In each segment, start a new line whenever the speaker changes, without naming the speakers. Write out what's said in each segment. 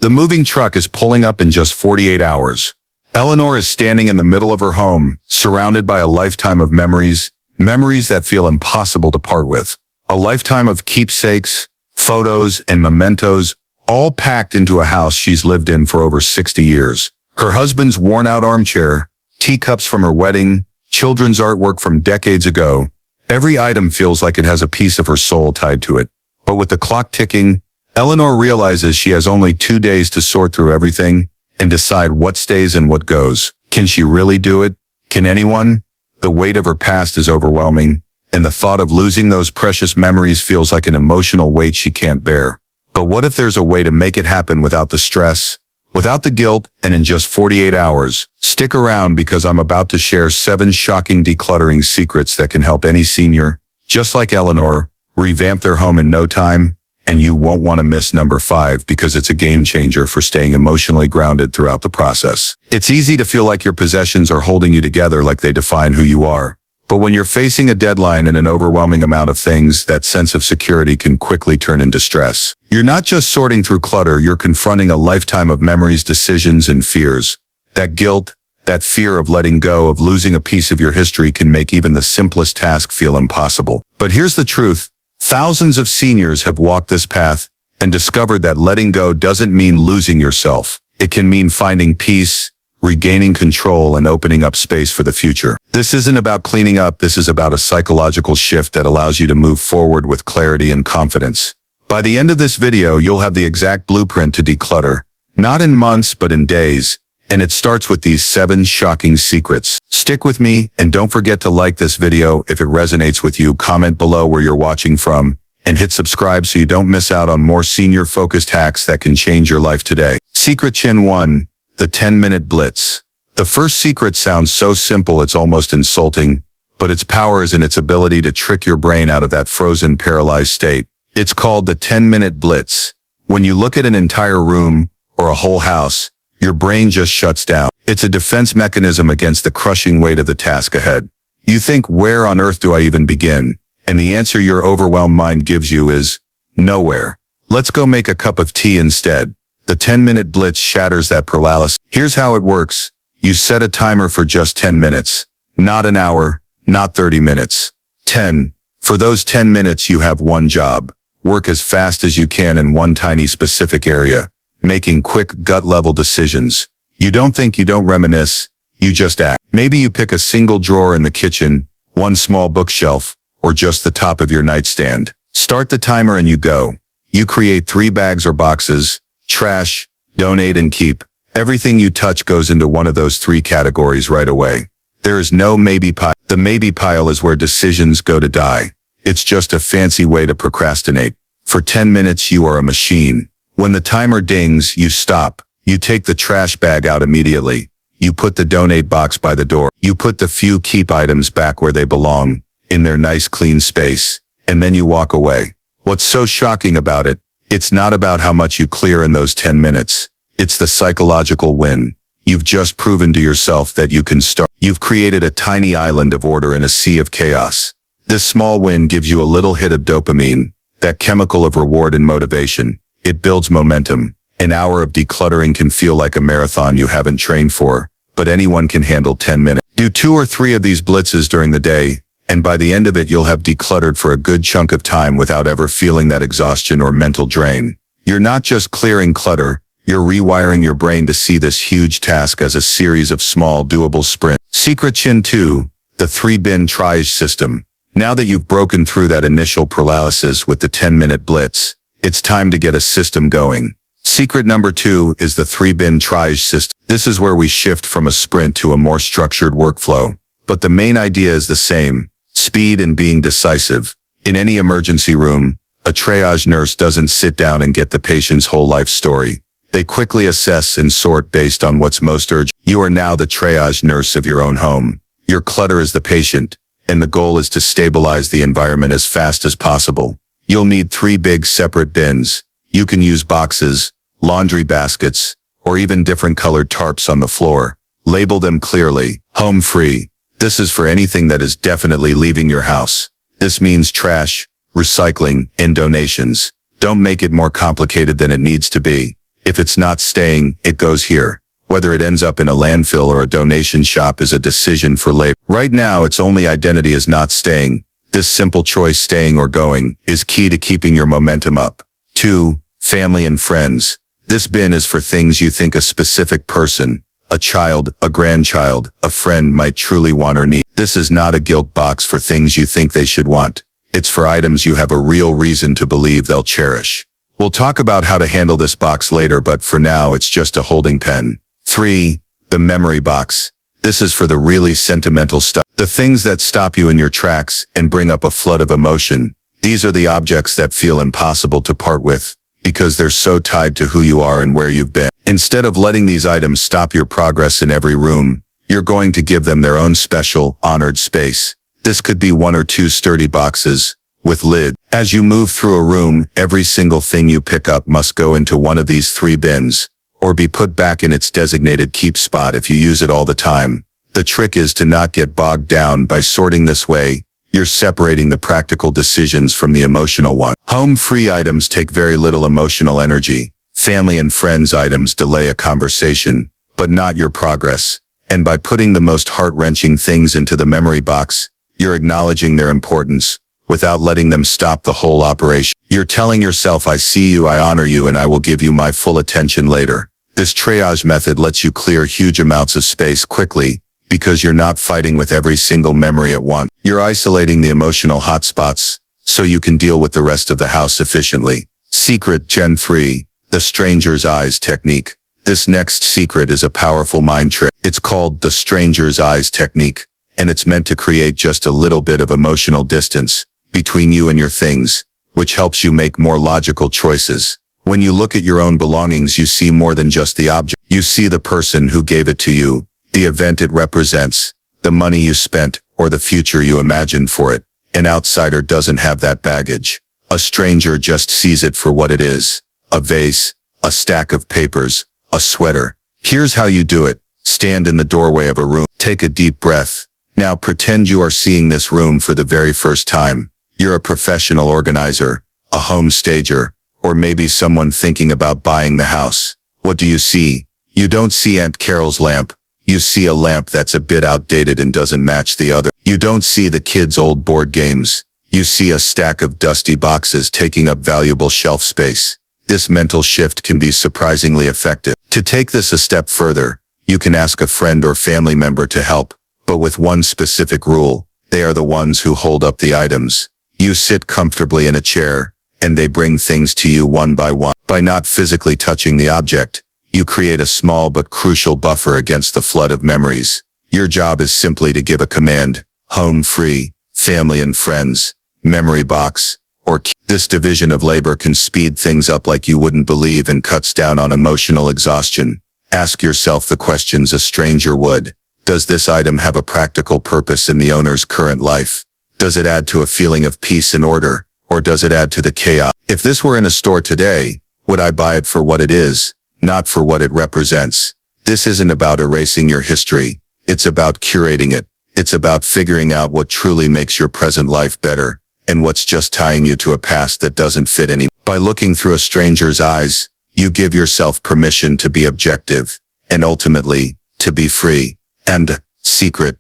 The moving truck is pulling up in just 48 hours. Eleanor is standing in the middle of her home, surrounded by a lifetime of memories, memories that feel impossible to part with. A lifetime of keepsakes, photos, and mementos, all packed into a house she's lived in for over 60 years. Her husband's worn-out armchair, teacups from her wedding, children's artwork from decades ago. Every item feels like it has a piece of her soul tied to it. But with the clock ticking, Eleanor realizes she has only 2 days to sort through everything and decide what stays and what goes. Can she really do it? Can anyone? The weight of her past is overwhelming, and the thought of losing those precious memories feels like an emotional weight she can't bear. But what if there's a way to make it happen without the stress, without the guilt, and in just 48 hours? Stick around because I'm about to share 7 shocking decluttering secrets that can help any senior, just like Eleanor, revamp their home in no time. And you won't want to miss number 5 because it's a game changer for staying emotionally grounded throughout the process. It's easy to feel like your possessions are holding you together, like they define who you are. But when you're facing a deadline and an overwhelming amount of things, that sense of security can quickly turn into stress. You're not just sorting through clutter, you're confronting a lifetime of memories, decisions, and fears. That guilt, that fear of letting go, of losing a piece of your history can make even the simplest task feel impossible. But here's the truth. Thousands of seniors have walked this path and discovered that letting go doesn't mean losing yourself. It can mean finding peace, regaining control, and opening up space for the future. This isn't about cleaning up. This is about a psychological shift that allows you to move forward with clarity and confidence. By the end of this video, you'll have the exact blueprint to declutter, not in months, but in days. And it starts with these 7 shocking secrets. Stick with me, and don't forget to like this video if it resonates with you. Comment below where you're watching from, and hit subscribe so you don't miss out on more senior-focused hacks that can change your life today. Secret Chin 1, the 10-minute blitz. The first secret sounds so simple it's almost insulting, but its power is in its ability to trick your brain out of that frozen, paralyzed state. It's called the 10-minute blitz. When you look at an entire room or a whole house, your brain just shuts down. It's a defense mechanism against the crushing weight of the task ahead. You think, where on earth do I even begin? And the answer your overwhelmed mind gives you is nowhere. Let's go make a cup of tea instead. The 10-minute blitz shatters that paralysis. Here's how it works. You set a timer for just 10 minutes. Not an hour, not 30 minutes. 10. For those 10 minutes you have one job. Work as fast as you can in one tiny specific area, making quick gut-level decisions. You don't think, you don't reminisce, you just act. Maybe you pick a single drawer in the kitchen, one small bookshelf, or just the top of your nightstand. Start the timer and you go. You create 3 bags or boxes: trash, donate, and keep. Everything you touch goes into one of those 3 categories right away. There is no maybe pile. The maybe pile is where decisions go to die. It's just a fancy way to procrastinate. For 10 minutes you are a machine. When the timer dings, you stop. You take the trash bag out immediately. You put the donate box by the door. You put the few keep items back where they belong, in their nice clean space. And then you walk away. What's so shocking about it? It's not about how much you clear in those 10 minutes. It's the psychological win. You've just proven to yourself that you can start. You've created a tiny island of order in a sea of chaos. This small win gives you a little hit of dopamine, that chemical of reward and motivation. It builds momentum. An hour of decluttering can feel like a marathon you haven't trained for, but anyone can handle 10 minutes. Do 2 or 3 of these blitzes during the day, and by the end of it you'll have decluttered for a good chunk of time without ever feeling that exhaustion or mental drain. You're not just clearing clutter, you're rewiring your brain to see this huge task as a series of small, doable sprints. Secret Chin 2, the 3-bin triage system. Now that you've broken through that initial paralysis with the 10-minute blitz, it's time to get a system going. Secret number 2 is the 3-bin triage system. This is where we shift from a sprint to a more structured workflow. But the main idea is the same: speed and being decisive. In any emergency room, a triage nurse doesn't sit down and get the patient's whole life story. They quickly assess and sort based on what's most urgent. You are now the triage nurse of your own home. Your clutter is the patient, and the goal is to stabilize the environment as fast as possible. You'll need 3 big separate bins. You can use boxes, laundry baskets, or even different colored tarps on the floor. Label them clearly. Home free. This is for anything that is definitely leaving your house. This means trash, recycling, and donations. Don't make it more complicated than it needs to be. If it's not staying, it goes here. Whether it ends up in a landfill or a donation shop is a decision for labor. Right now, its only identity is not staying. This simple choice, staying or going, is key to keeping your momentum up. 2. Family and friends. This bin is for things you think a specific person, a child, a grandchild, a friend might truly want or need. This is not a guilt box for things you think they should want. It's for items you have a real reason to believe they'll cherish. We'll talk about how to handle this box later, but for now it's just a holding pen. 3. The memory box. This is for the really sentimental stuff. The things that stop you in your tracks and bring up a flood of emotion. These are the objects that feel impossible to part with, because they're so tied to who you are and where you've been. Instead of letting these items stop your progress in every room, you're going to give them their own special, honored space. This could be 1 or 2 sturdy boxes with lid. As you move through a room, every single thing you pick up must go into one of these 3 bins, or be put back in its designated keep spot if you use it all the time. The trick is to not get bogged down by sorting this way. You're separating the practical decisions from the emotional one. Home-free items take very little emotional energy. Family and friends items delay a conversation, but not your progress. And by putting the most heart-wrenching things into the memory box, you're acknowledging their importance, without letting them stop the whole operation. You're telling yourself, I see you, I honor you, and I will give you my full attention later. This triage method lets you clear huge amounts of space quickly, because you're not fighting with every single memory at once. You're isolating the emotional hotspots, so you can deal with the rest of the house efficiently. Secret Gen 3, the stranger's eyes technique. This next secret is a powerful mind trick. It's called the stranger's eyes technique, and it's meant to create just a little bit of emotional distance between you and your things, which helps you make more logical choices. When you look at your own belongings, you see more than just the object. You see the person who gave it to you, the event it represents, the money you spent, or the future you imagined for it. An outsider doesn't have that baggage. A stranger just sees it for what it is. A vase, a stack of papers, a sweater. Here's how you do it. Stand in the doorway of a room. Take a deep breath. Now pretend you are seeing this room for the very first time. You're a professional organizer, a home stager, or maybe someone thinking about buying the house. What do you see? You don't see Aunt Carol's lamp. You see a lamp that's a bit outdated and doesn't match the other. You don't see the kids' old board games. You see a stack of dusty boxes taking up valuable shelf space. This mental shift can be surprisingly effective. To take this a step further, you can ask a friend or family member to help, but with one specific rule. They are the ones who hold up the items. You sit comfortably in a chair, and they bring things to you one by one. By not physically touching the object, you create a small but crucial buffer against the flood of memories. Your job is simply to give a command: home free, family and friends, memory box, or key. This division of labor can speed things up like you wouldn't believe and cuts down on emotional exhaustion. Ask yourself the questions a stranger would. Does this item have a practical purpose in the owner's current life? Does it add to a feeling of peace and order, or does it add to the chaos? If this were in a store today, would I buy it for what it is, not for what it represents? This isn't about erasing your history. It's about curating it. It's about figuring out what truly makes your present life better, and what's just tying you to a past that doesn't fit anymore. By looking through a stranger's eyes, you give yourself permission to be objective, and ultimately, to be free. And Secret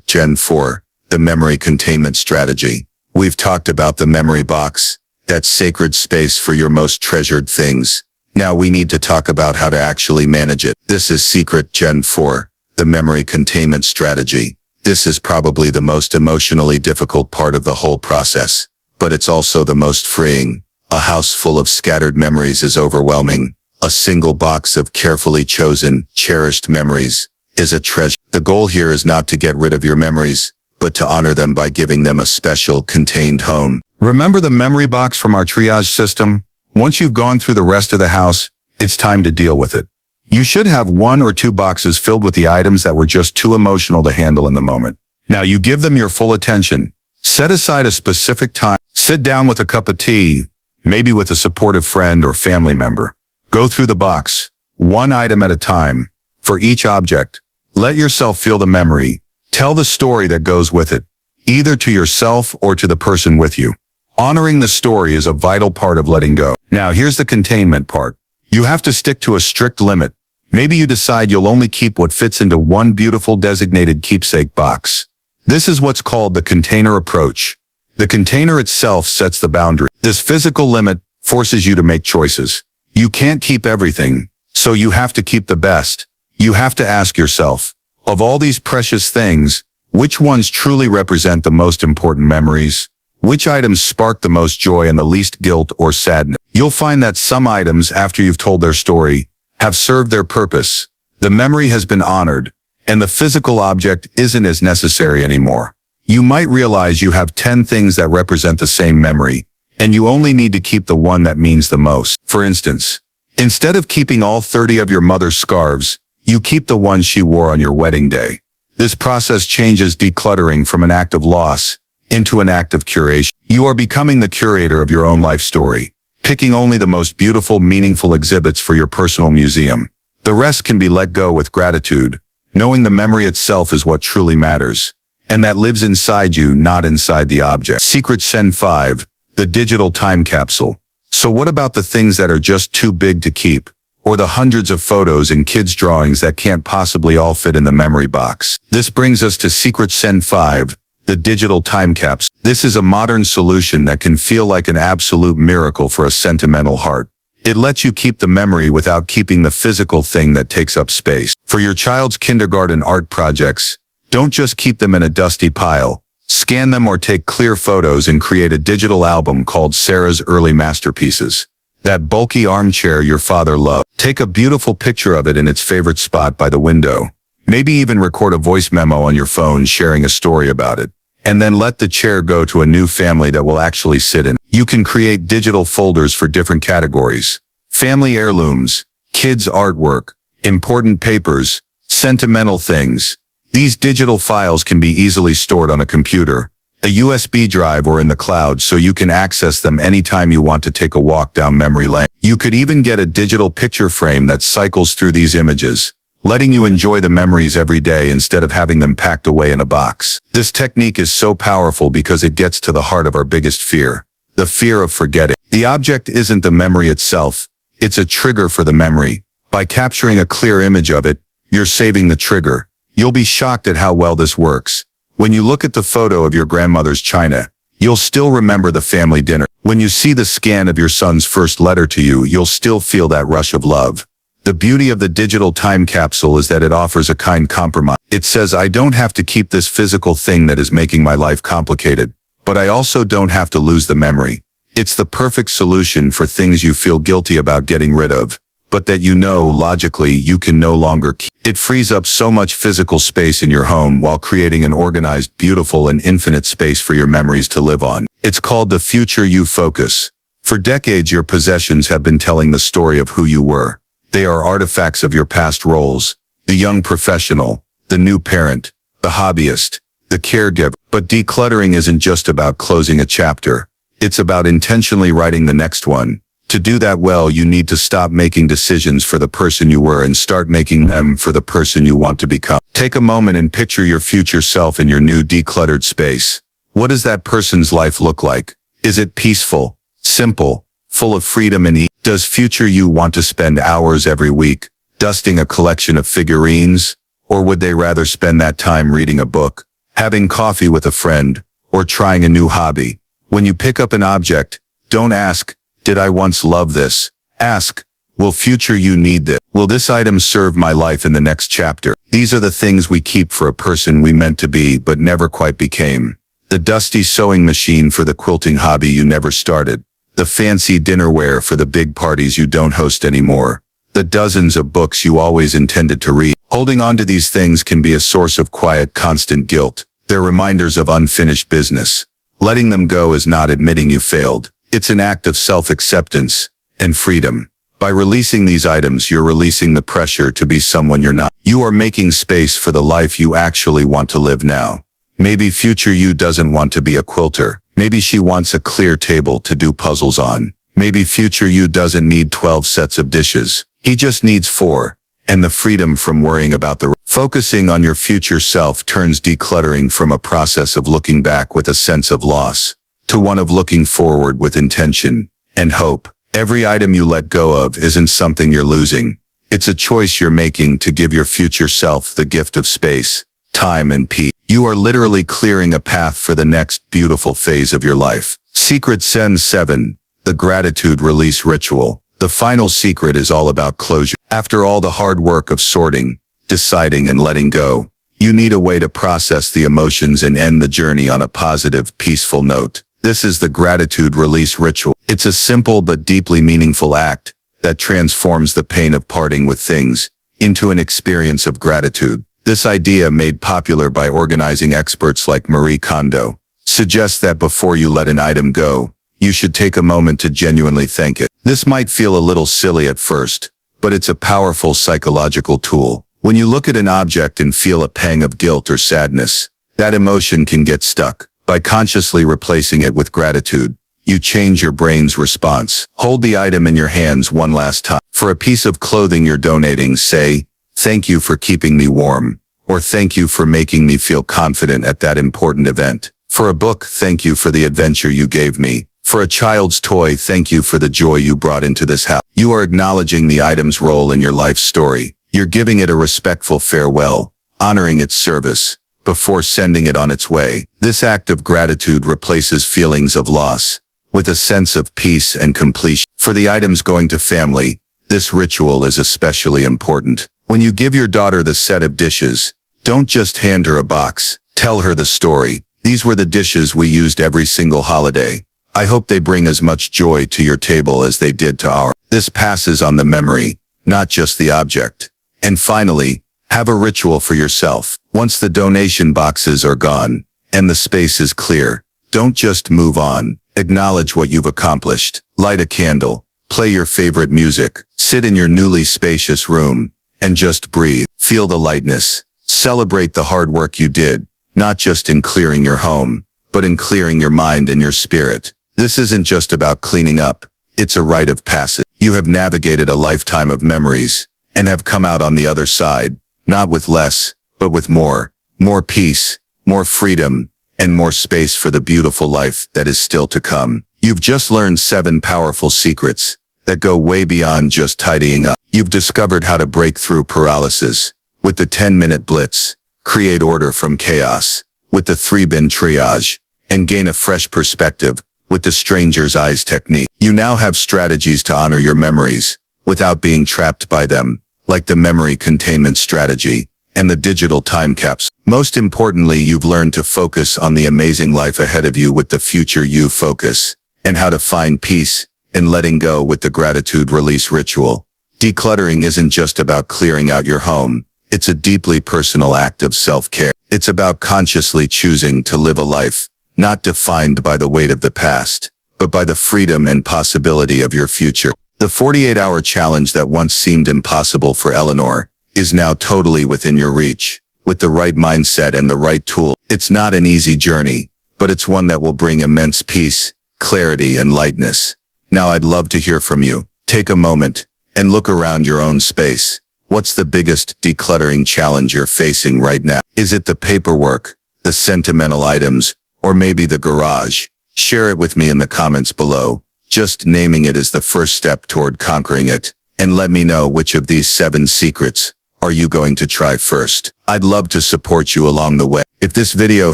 Gen 4, the memory containment strategy. We've talked about the memory box, that sacred space for your most treasured things. Now we need to talk about how to actually manage it. This is Secret Gen 4, the memory containment strategy. This is probably the most emotionally difficult part of the whole process, but it's also the most freeing. A house full of scattered memories is overwhelming. A single box of carefully chosen, cherished memories is a treasure. The goal here is not to get rid of your memories, but to honor them by giving them a special, contained home. Remember the memory box from our triage system? Once you've gone through the rest of the house, it's time to deal with it. You should have 1 or 2 boxes filled with the items that were just too emotional to handle in the moment. Now you give them your full attention. Set aside a specific time. Sit down with a cup of tea, maybe with a supportive friend or family member. Go through the box, one item at a time. For each object, let yourself feel the memory. Tell the story that goes with it, either to yourself or to the person with you. Honoring the story is a vital part of letting go. Now here's the containment part. You have to stick to a strict limit. Maybe you decide you'll only keep what fits into one beautiful designated keepsake box. This is what's called the container approach. The container itself sets the boundary. This physical limit forces you to make choices. You can't keep everything, so you have to keep the best. You have to ask yourself, of all these precious things, which ones truly represent the most important memories? Which items spark the most joy and the least guilt or sadness? You'll find that some items, after you've told their story, have served their purpose. The memory has been honored, and the physical object isn't as necessary anymore. You might realize you have 10 things that represent the same memory, and you only need to keep the one that means the most. For instance, instead of keeping all 30 of your mother's scarves, you keep the one she wore on your wedding day. This process changes decluttering from an act of loss into an act of curation. You are becoming the curator of your own life story, picking only the most beautiful, meaningful exhibits for your personal museum. The rest can be let go with gratitude, knowing the memory itself is what truly matters, and that lives inside you, not inside the object. Secret Send 5, the digital time capsule. So what about the things that are just too big to keep? Or the hundreds of photos and kids' drawings that can't possibly all fit in the memory box? This brings us to Secret Send 5, the digital time capsule. This is a modern solution that can feel like an absolute miracle for a sentimental heart. It lets you keep the memory without keeping the physical thing that takes up space. For your child's kindergarten art projects, don't just keep them in a dusty pile. Scan them or take clear photos and create a digital album called Sarah's Early Masterpieces. That bulky armchair your father loved. Take a beautiful picture of it in its favorite spot by the window. Maybe even record a voice memo on your phone sharing a story about it. And then let the chair go to a new family that will actually sit in. You can create digital folders for different categories. Family heirlooms, kids' artwork, important papers, sentimental things. These digital files can be easily stored on a computer, a USB drive, or in the cloud, so you can access them anytime you want to take a walk down memory lane. You could even get a digital picture frame that cycles through these images, letting you enjoy the memories every day instead of having them packed away in a box. This technique is so powerful because it gets to the heart of our biggest fear, the fear of forgetting. The object isn't the memory itself, it's a trigger for the memory. By capturing a clear image of it, you're saving the trigger. You'll be shocked at how well this works. When you look at the photo of your grandmother's china, you'll still remember the family dinner. When you see the scan of your son's first letter to you, you'll still feel that rush of love. The beauty of the digital time capsule is that it offers a kind compromise. It says, I don't have to keep this physical thing that is making my life complicated, but I also don't have to lose the memory. It's the perfect solution for things you feel guilty about getting rid of, but that you know logically you can no longer keep. It frees up so much physical space in your home while creating an organized, beautiful, and infinite space for your memories to live on. It's called the Future You Focus. For decades, your possessions have been telling the story of who you were. They are artifacts of your past roles, the young professional, the new parent, the hobbyist, the caregiver. But decluttering isn't just about closing a chapter. It's about intentionally writing the next one. To do that well, you need to stop making decisions for the person you were and start making them for the person you want to become. Take a moment and picture your future self in your new decluttered space. What does that person's life look like? Is it peaceful, simple, full of freedom and ease? Does future you want to spend hours every week dusting a collection of figurines? Or would they rather spend that time reading a book, having coffee with a friend, or trying a new hobby? When you pick up an object, don't ask, did I once love this? Ask, will future you need this? Will this item serve my life in the next chapter? These are the things we keep for a person we meant to be but never quite became. The dusty sewing machine for the quilting hobby you never started. The fancy dinnerware for the big parties you don't host anymore. The dozens of books you always intended to read. Holding on to these things can be a source of quiet, constant guilt. They're reminders of unfinished business. Letting them go is not admitting you failed. It's an act of self-acceptance and freedom. By releasing these items, you're releasing the pressure to be someone you're not. You are making space for the life you actually want to live now. Maybe future you doesn't want to be a quilter. Maybe she wants a clear table to do puzzles on. Maybe future you doesn't need 12 sets of dishes. He just needs 4. And the freedom from worrying about the focusing on your future self turns decluttering from a process of looking back with a sense of loss to one of looking forward with intention and hope. Every item you let go of isn't something you're losing. It's a choice you're making to give your future self the gift of space, time, and peace. You are literally clearing a path for the next beautiful phase of your life. Secret Sense 7. The Gratitude Release Ritual. The final secret is all about closure. After all the hard work of sorting, deciding, and letting go, you need a way to process the emotions and end the journey on a positive, peaceful note. This is the Gratitude Release Ritual. It's a simple but deeply meaningful act that transforms the pain of parting with things into an experience of gratitude. This idea, made popular by organizing experts like Marie Kondo, suggests that before you let an item go, you should take a moment to genuinely thank it. This might feel a little silly at first, but it's a powerful psychological tool. When you look at an object and feel a pang of guilt or sadness, that emotion can get stuck. By consciously replacing it with gratitude, you change your brain's response. Hold the item in your hands one last time. For a piece of clothing you're donating, say, "Thank you for keeping me warm," or "Thank you for making me feel confident at that important event." For a book, "Thank you for the adventure you gave me." For a child's toy, "Thank you for the joy you brought into this house." You are acknowledging the item's role in your life story. You're giving it a respectful farewell, honoring its service, before sending it on its way. This act of gratitude replaces feelings of loss with a sense of peace and completion. For the items going to family, this ritual is especially important. When you give your daughter the set of dishes, don't just hand her a box. Tell her the story. "These were the dishes we used every single holiday. I hope they bring as much joy to your table as they did to ours." This passes on the memory, not just the object. And finally, have a ritual for yourself. Once the donation boxes are gone and the space is clear, don't just move on. Acknowledge what you've accomplished. Light a candle, play your favorite music, sit in your newly spacious room, and just breathe. Feel the lightness. Celebrate the hard work you did, not just in clearing your home, but in clearing your mind and your spirit. This isn't just about cleaning up. It's a rite of passage. You have navigated a lifetime of memories and have come out on the other side, not with less, but with more. More peace, more freedom, and more space for the beautiful life that is still to come. You've just learned 7 powerful secrets that go way beyond just tidying up. You've discovered how to break through paralysis with the 10-minute blitz, create order from chaos with the 3-bin triage, and gain a fresh perspective with the stranger's eyes technique. You now have strategies to honor your memories without being trapped by them, like the memory containment strategy and the digital time capsule. Most importantly, you've learned to focus on the amazing life ahead of you with the future you focus, and how to find peace in letting go with the gratitude release ritual. Decluttering isn't just about clearing out your home. It's a deeply personal act of self-care. It's about consciously choosing to live a life not defined by the weight of the past, but by the freedom and possibility of your future. The 48-hour challenge that once seemed impossible for Eleanor is now totally within your reach. With the right mindset and the right tool, it's not an easy journey, but it's one that will bring immense peace, clarity, and lightness. Now I'd love to hear from you. Take a moment and look around your own space. What's the biggest decluttering challenge you're facing right now? Is it the paperwork, the sentimental items, or maybe the garage? Share it with me in the comments below. Just naming it is the first step toward conquering it. And let me know which of these 7 secrets are you going to try first. I'd love to support you along the way. If this video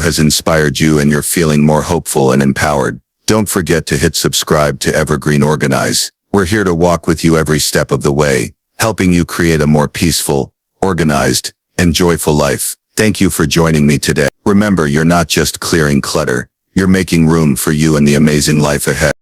has inspired you and you're feeling more hopeful and empowered, don't forget to hit subscribe to Evergreen Organize. We're here to walk with you every step of the way, helping you create a more peaceful, organized, and joyful life. Thank you for joining me today. Remember, you're not just clearing clutter, you're making room for you and the amazing life ahead.